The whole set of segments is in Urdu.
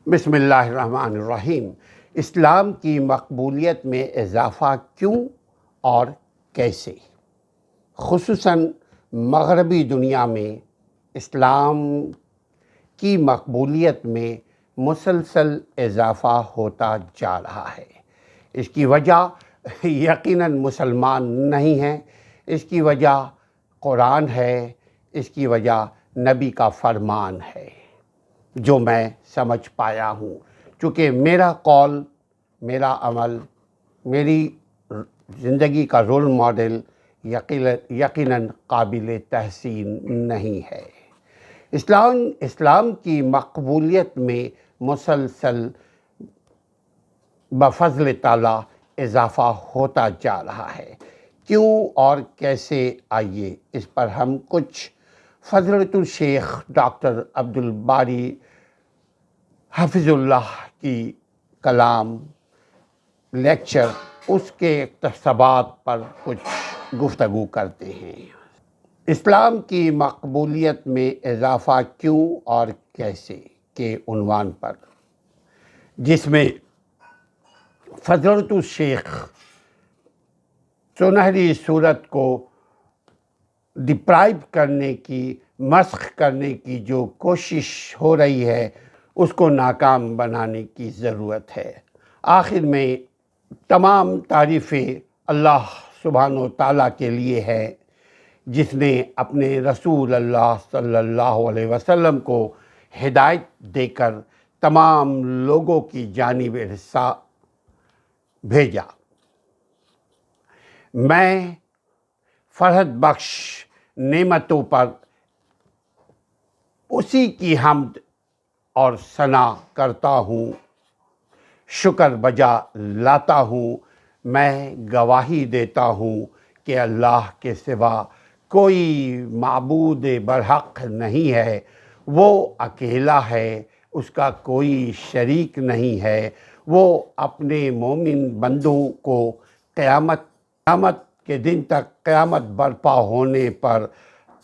بسم اللہ الرحمن الرحیم۔ اسلام کی مقبولیت میں اضافہ کیوں اور کیسے؟ خصوصاً مغربی دنیا میں اسلام کی مقبولیت میں مسلسل اضافہ ہوتا جا رہا ہے۔ اس کی وجہ یقیناً مسلمان نہیں ہیں، اس کی وجہ قرآن ہے، اس کی وجہ نبی کا فرمان ہے جو میں سمجھ پایا ہوں، چونکہ میرا قول، میرا عمل، میری زندگی کا رول ماڈل یقیناً قابل تحسین نہیں ہے۔ اسلام کی مقبولیت میں مسلسل بفضل تعالیٰ اضافہ ہوتا جا رہا ہے۔ کیوں اور کیسے؟ آئیے اس پر ہم کچھ فضیلت الشیخ ڈاکٹر عبدالباری حفظ اللہ کی کلام، لیکچر، اس کے اقتباسات پر کچھ گفتگو کرتے ہیں۔ اسلام کی مقبولیت میں اضافہ کیوں اور کیسے کے عنوان پر، جس میں فضیلت الشیخ سنہری صورت کو ڈپرائیو کرنے کی، مسخ کرنے کی جو کوشش ہو رہی ہے، اس کو ناکام بنانے کی ضرورت ہے۔ آخر میں تمام تعریفیں اللہ سبحانہ و تعالیٰ کے لیے ہے، جس نے اپنے رسول اللہ صلی اللہ علیہ وسلم کو ہدایت دے کر تمام لوگوں کی جانب رسالت بھیجا۔ میں فرحت بخش نعمتوں پر اسی کی حمد اور ثنا کرتا ہوں، شکر بجا لاتا ہوں۔ میں گواہی دیتا ہوں کہ اللہ کے سوا کوئی معبود برحق نہیں ہے، وہ اکیلا ہے، اس کا کوئی شریک نہیں ہے۔ وہ اپنے مومن بندوں کو قیامت کے دن تک، قیامت برپا ہونے پر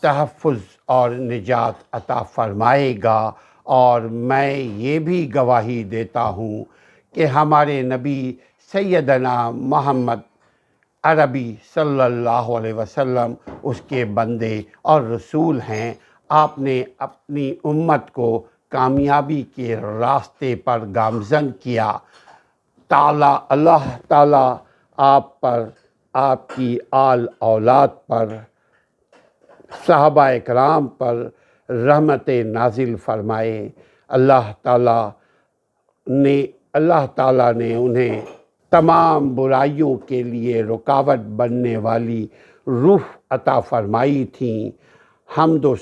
تحفظ اور نجات عطا فرمائے گا۔ اور میں یہ بھی گواہی دیتا ہوں کہ ہمارے نبی سیدنا محمد عربی صلی اللہ علیہ وسلم اس کے بندے اور رسول ہیں۔ آپ نے اپنی امت کو کامیابی کے راستے پر گامزن کیا۔ اللہ تعالیٰ آپ پر، آپ کی آل اولاد پر، صحابہ اکرام پر رحمت نازل فرمائے۔ اللہ تعالیٰ نے انہیں تمام برائیوں کے لیے رکاوٹ بننے والی روح عطا فرمائی تھی۔ حمد و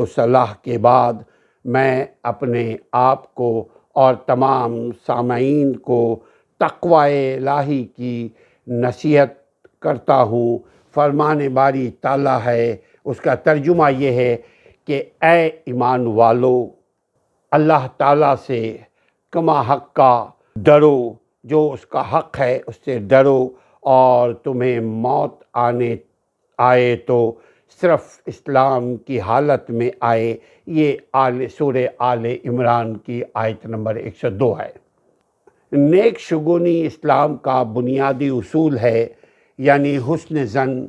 صلاح کے بعد میں اپنے آپ کو اور تمام سامعین کو تقوی الہی کی نصیحت کرتا ہوں۔ فرمان باری تعالیٰ ہے، اس کا ترجمہ یہ ہے کہ اے ایمان والو، اللہ تعالیٰ سے کما حق کا ڈرو، جو اس کا حق ہے اس سے ڈرو، اور تمہیں موت آئے تو صرف اسلام کی حالت میں آئے۔ یہ سورہ آل عمران کی آیت نمبر 102 ہے۔ نیک شگونی اسلام کا بنیادی اصول ہے، یعنی حسن ظن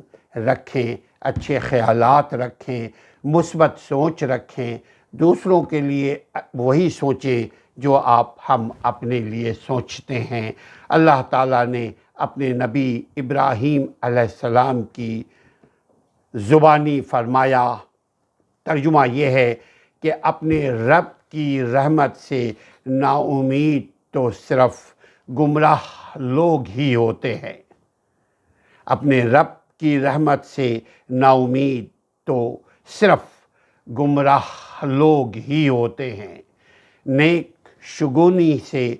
رکھیں، اچھے خیالات رکھیں، مثبت سوچ رکھیں، دوسروں کے لیے وہی سوچیں جو ہم اپنے لیے سوچتے ہیں۔ اللہ تعالیٰ نے اپنے نبی ابراہیم علیہ السلام کی زبانی فرمایا، ترجمہ یہ ہے کہ اپنے رب کی رحمت سے نا امید تو صرف گمراہ لوگ ہی ہوتے ہیں۔ اپنے رب کی رحمت سے نا امید تو صرف گمراہ لوگ ہی ہوتے ہیں۔ نیک شگونی سے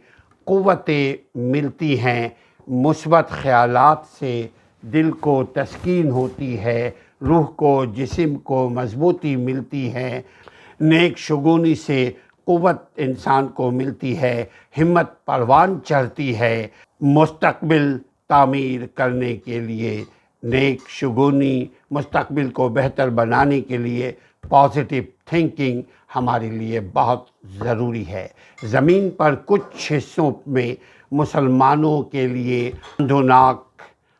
قوتیں ملتی ہیں، مثبت خیالات سے دل کو تسکین ہوتی ہے، روح کو، جسم کو مضبوطی ملتی ہے۔ نیک شگونی سے قوت انسان کو ملتی ہے، ہمت پروان چڑھتی ہے۔ مستقبل تعمیر کرنے کے لیے نیک شگونی، مستقبل کو بہتر بنانے کے لیے پازیٹیو تھنکنگ ہمارے لیے بہت ضروری ہے۔ زمین پر کچھ حصوں میں مسلمانوں کے لیے اندھوناک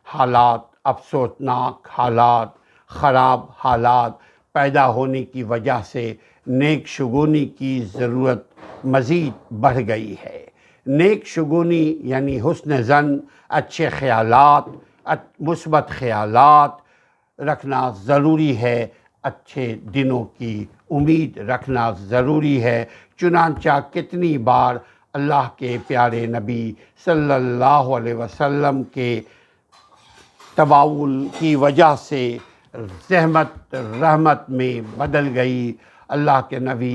حالات، افسوسناک حالات، خراب حالات پیدا ہونے کی وجہ سے نیک شگونی کی ضرورت مزید بڑھ گئی ہے۔ نیک شگونی یعنی حسن ظن، اچھے خیالات، مثبت خیالات رکھنا ضروری ہے، اچھے دنوں کی امید رکھنا ضروری ہے۔ چنانچہ کتنی بار اللہ کے پیارے نبی صلی اللہ علیہ وسلم کے تباول کی وجہ سے زحمت رحمت میں بدل گئی۔ اللہ کے نبی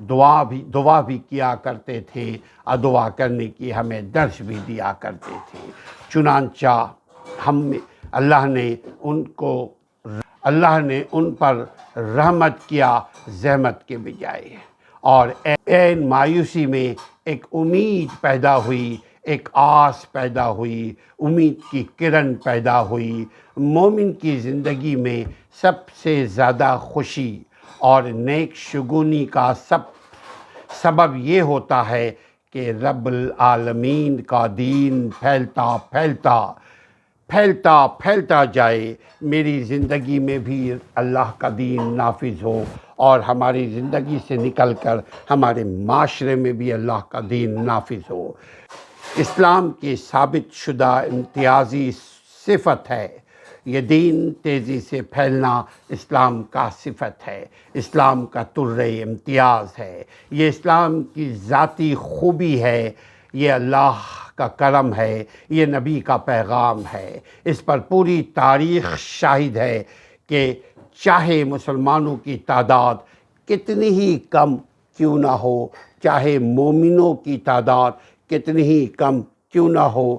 دعا بھی کیا کرتے تھے اور دعا کرنے کی ہمیں درس بھی دیا کرتے تھے۔ چنانچہ اللہ نے ان پر رحمت کیا زحمت کے بجائے، اور عین مایوسی میں ایک امید پیدا ہوئی، ایک آس پیدا ہوئی، امید کی کرن پیدا ہوئی۔ مومن کی زندگی میں سب سے زیادہ خوشی اور نیک شگونی کا سبب یہ ہوتا ہے کہ رب العالمین کا دین پھیلتا جائے، میری زندگی میں بھی اللہ کا دین نافذ ہو، اور ہماری زندگی سے نکل کر ہمارے معاشرے میں بھی اللہ کا دین نافذ ہو۔ اسلام کی ثابت شدہ امتیازی صفت ہے، یہ دین تیزی سے پھیلنا اسلام کا صفت ہے، اسلام کا طرِ امتیاز ہے، یہ اسلام کی ذاتی خوبی ہے، یہ اللہ کا کرم ہے، یہ نبی کا پیغام ہے۔ اس پر پوری تاریخ شاہد ہے کہ چاہے مسلمانوں کی تعداد کتنی ہی کم کیوں نہ ہو، چاہے مومنوں کی تعداد کتنی ہی کم کیوں نہ ہو،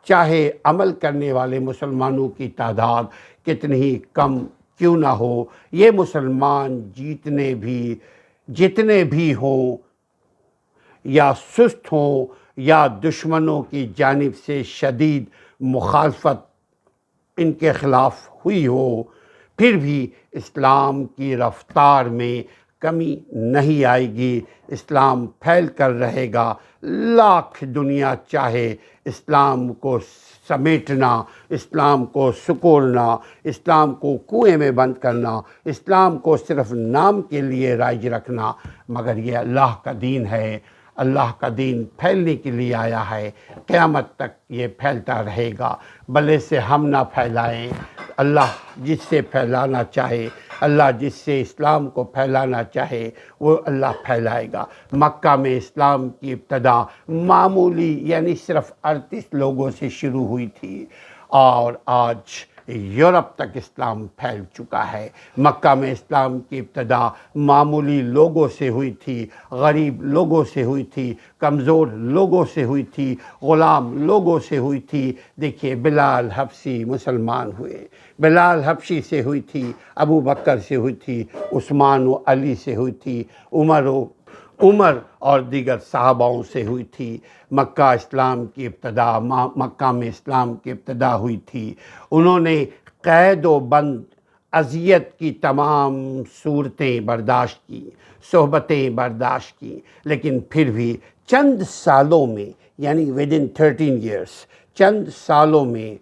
چاہے عمل کرنے والے مسلمانوں کی تعداد کتنی ہی کم کیوں نہ ہو، یہ مسلمان جتنے بھی ہوں یا سست ہوں یا دشمنوں کی جانب سے شدید مخالفت ان کے خلاف ہوئی ہو، پھر بھی اسلام کی رفتار میں کمی نہیں آئے گی، اسلام پھیل کر رہے گا۔ لاکھ دنیا چاہے اسلام کو سمیٹنا، اسلام کو سکوڑنا، اسلام کو کنویں میں بند کرنا، اسلام کو صرف نام کے لیے رائج رکھنا، مگر یہ اللہ کا دین ہے، اللہ کا دین پھیلنے کے لیے آیا ہے، قیامت تک یہ پھیلتا رہے گا۔ بھلے سے ہم نہ پھیلائیں، اللہ جس سے پھیلانا چاہے، اللہ جس سے اسلام کو پھیلانا چاہے وہ اللہ پھیلائے گا۔ مکہ میں اسلام کی ابتدا معمولی یعنی صرف 38 لوگوں سے شروع ہوئی تھی، اور آج یورپ تک اسلام پھیل چکا ہے۔ مکہ میں اسلام کی ابتدا معمولی لوگوں سے ہوئی تھی، غریب لوگوں سے ہوئی تھی، کمزور لوگوں سے ہوئی تھی، غلام لوگوں سے ہوئی تھی۔ دیکھیے بلال حبشی مسلمان ہوئے، بلال حبشی سے ہوئی تھی، ابو بکر سے ہوئی تھی، عثمان و علی سے ہوئی تھی، عمر اور دیگر صحاباؤں سے ہوئی تھی۔ مکہ میں اسلام کی ابتدا ہوئی تھی۔ انہوں نے قید و بند، اذیت کی تمام صورتیں برداشت کی، صحبتیں برداشت کی، لیکن پھر بھی چند سالوں میں یعنی ودن 13 ایئرس، چند سالوں میں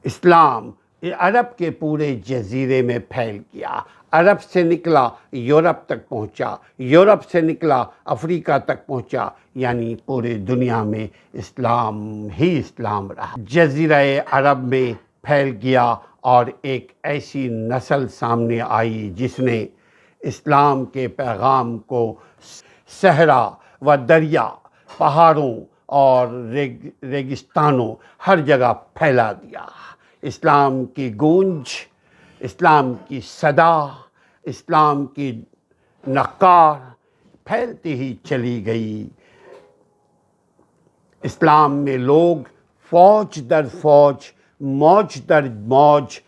اسلام عرب کے پورے جزیرے میں پھیل گیا۔ عرب سے نکلا یورپ تک پہنچا، یورپ سے نکلا افریقہ تک پہنچا، یعنی پورے دنیا میں اسلام ہی اسلام رہا۔ جزیرہ عرب میں پھیل گیا اور ایک ایسی نسل سامنے آئی جس نے اسلام کے پیغام کو صحرا و دریا، پہاڑوں اور ریگستانوں ہر جگہ پھیلا دیا۔ اسلام کی گونج، اسلام کی صدا، اسلام کی نقار پھیلتی ہی چلی گئی۔ اسلام میں لوگ فوج در فوج، موج در موج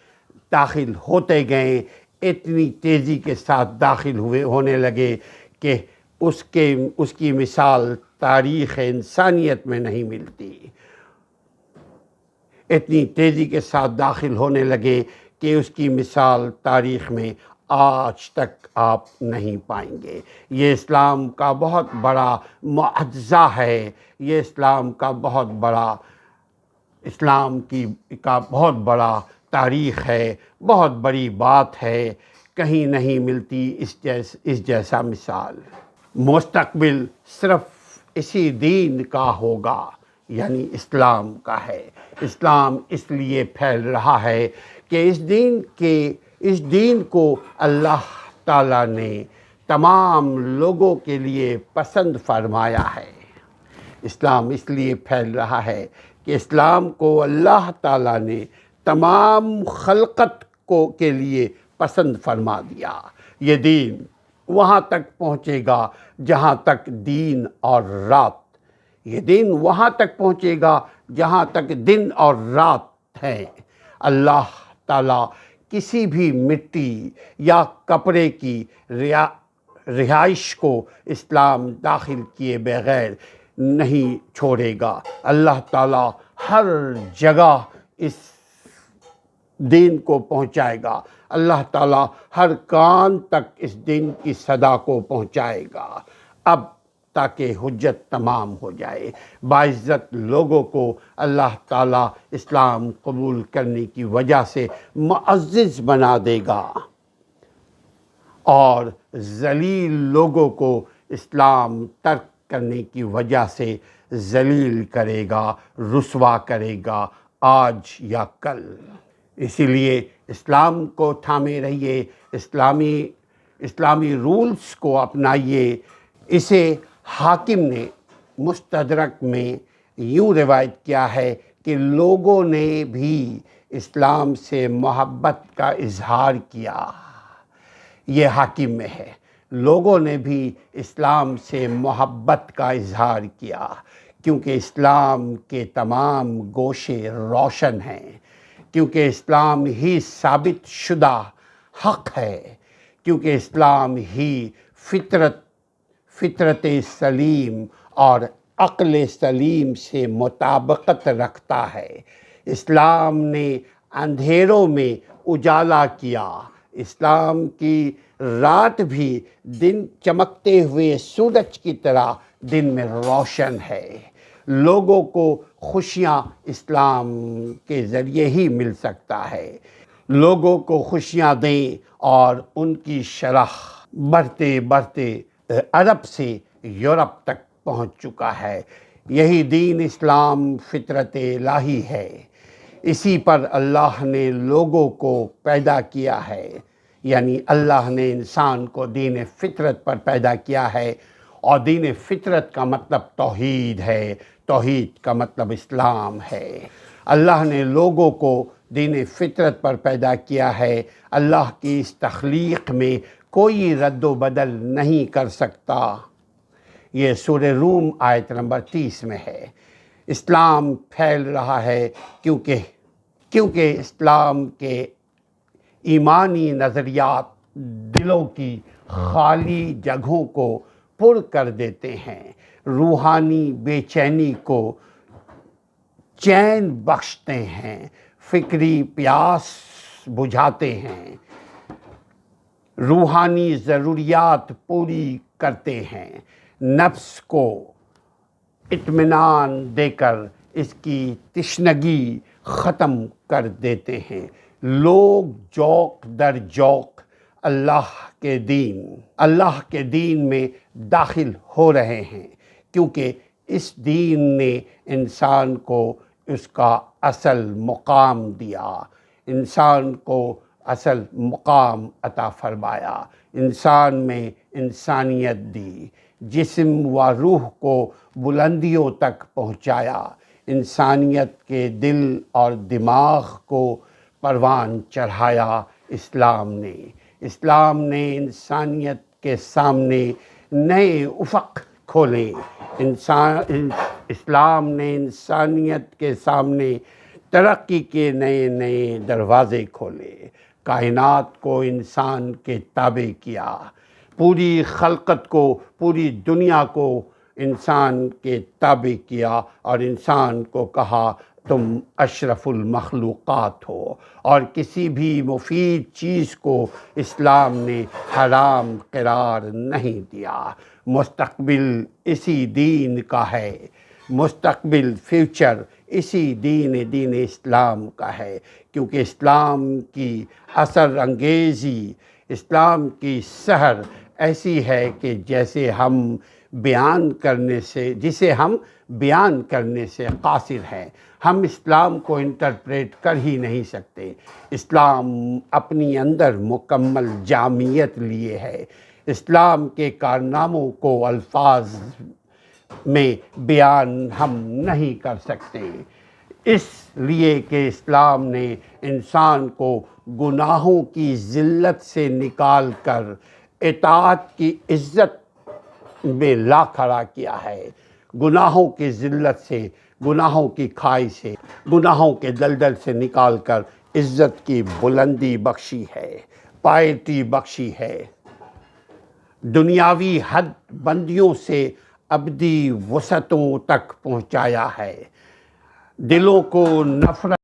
داخل ہوتے گئے، اتنی تیزی کے ساتھ داخل ہونے لگے کہ اس کی مثال تاریخ انسانیت میں نہیں ملتی۔ اتنی تیزی کے ساتھ داخل ہونے لگے کہ اس کی مثال تاریخ میں آج تک آپ نہیں پائیں گے۔ یہ اسلام کا بہت بڑا معجزہ ہے، یہ اسلام کا بہت بڑا کا بہت بڑا تاریخ ہے، بہت بڑی بات ہے، کہیں نہیں ملتی اس جیسا مثال۔ مستقبل صرف اسی دین کا ہوگا، یعنی اسلام کا ہے۔ اسلام اس لیے پھیل رہا ہے کہ اس دین کو اللہ تعالیٰ نے تمام لوگوں کے لیے پسند فرمایا ہے۔ اسلام اس لیے پھیل رہا ہے کہ اسلام کو اللہ تعالیٰ نے تمام خلقت کے لیے پسند فرما دیا۔ یہ دین وہاں تک پہنچے گا جہاں تک دن اور رات، یہ دین وہاں تک پہنچے گا جہاں تک دن اور رات ہیں۔ اللہ تعالیٰ کسی بھی مٹی یا کپڑے کی رہائش کو اسلام داخل کیے بغیر نہیں چھوڑے گا۔ اللہ تعالیٰ ہر جگہ اس دین کو پہنچائے گا، اللہ تعالیٰ ہر کان تک اس دین کی صدا کو پہنچائے گا، اب تاکہ حجت تمام ہو جائے۔ باعزت لوگوں کو اللہ تعالیٰ اسلام قبول کرنے کی وجہ سے معزز بنا دے گا، اور ذلیل لوگوں کو اسلام ترک کرنے کی وجہ سے ذلیل کرے گا، رسوا کرے گا، آج یا کل۔ اسی لیے اسلام کو تھامے رہیے، اسلامی رولز کو اپنائیے۔ اسے حاکم نے مستدرک میں یوں روایت کیا ہے کہ لوگوں نے بھی اسلام سے محبت کا اظہار کیا۔ یہ حاکم میں ہے، لوگوں نے بھی اسلام سے محبت کا اظہار کیا، کیونکہ اسلام کے تمام گوشے روشن ہیں، کیونکہ اسلام ہی ثابت شدہ حق ہے، کیونکہ اسلام ہی فطرت سلیم اور عقل سلیم سے مطابقت رکھتا ہے۔ اسلام نے اندھیروں میں اجالا کیا، اسلام کی رات بھی دن چمکتے ہوئے سورج کی طرح دن میں روشن ہے۔ لوگوں کو خوشیاں اسلام کے ذریعے ہی مل سکتا ہے۔ لوگوں کو خوشیاں دیں، اور ان کی شرح بڑھتے بڑھتے عرب سے یورپ تک پہنچ چکا ہے۔ یہی دین اسلام فطرت الہی ہے، اسی پر اللہ نے لوگوں کو پیدا کیا ہے، یعنی اللہ نے انسان کو دین فطرت پر پیدا کیا ہے، اور دین فطرت کا مطلب توحید ہے، توحید کا مطلب اسلام ہے۔ اللہ نے لوگوں کو دین فطرت پر پیدا کیا ہے۔ اللہ کی اس تخلیق میں کوئی رد و بدل نہیں کر سکتا۔ یہ سورہ روم آیت نمبر 30 میں ہے۔ اسلام پھیل رہا ہے کیونکہ اسلام کے ایمانی نظریات دلوں کی خالی جگہوں کو پر کر دیتے ہیں، روحانی بے چینی کو چین بخشتے ہیں، فکری پیاس بجھاتے ہیں، روحانی ضروریات پوری کرتے ہیں، نفس کو اطمینان دے کر اس کی تشنگی ختم کر دیتے ہیں۔ لوگ جوق در جوق اللہ کے دین میں داخل ہو رہے ہیں، کیونکہ اس دین نے انسان کو اس کا اصل مقام دیا، انسان کو اصل مقام عطا فرمایا، انسان میں انسانیت دی، جسم و روح کو بلندیوں تک پہنچایا، انسانیت کے دل اور دماغ کو پروان چڑھایا اسلام نے انسانیت کے سامنے نئے افق کھولے، اسلام نے انسانیت کے سامنے ترقی کے نئے دروازے کھولے، کائنات کو انسان کے تابع کیا، پوری خلقت کو، پوری دنیا کو انسان کے تابع کیا، اور انسان کو کہا تم اشرف المخلوقات ہو، اور کسی بھی مفید چیز کو اسلام نے حرام قرار نہیں دیا۔ مستقبل اسی دین کا ہے، مستقبل فیوچر اسی دین اسلام کا ہے، کیونکہ اسلام کی اثر انگیزی، اسلام کی سحر ایسی ہے کہ جسے ہم بیان کرنے سے قاصر ہیں۔ ہم اسلام کو انٹرپریٹ کر ہی نہیں سکتے۔ اسلام اپنی اندر مکمل جامعیت لیے ہے۔ اسلام کے کارناموں کو الفاظ میں بیان ہم نہیں کر سکتے، اس لیے کہ اسلام نے انسان کو گناہوں کی ذلت سے نکال کر اطاعت کی عزت میں لا کھڑا کیا ہے۔ گناہوں کی ذلت سے، گناہوں کی کھائی سے، گناہوں کے دلدل سے نکال کر عزت کی بلندی بخشی ہے، پائیٹی بخشی ہے، دنیاوی حد بندیوں سے ابدی وسعتوں تک پہنچایا ہے، دلوں کو نفرت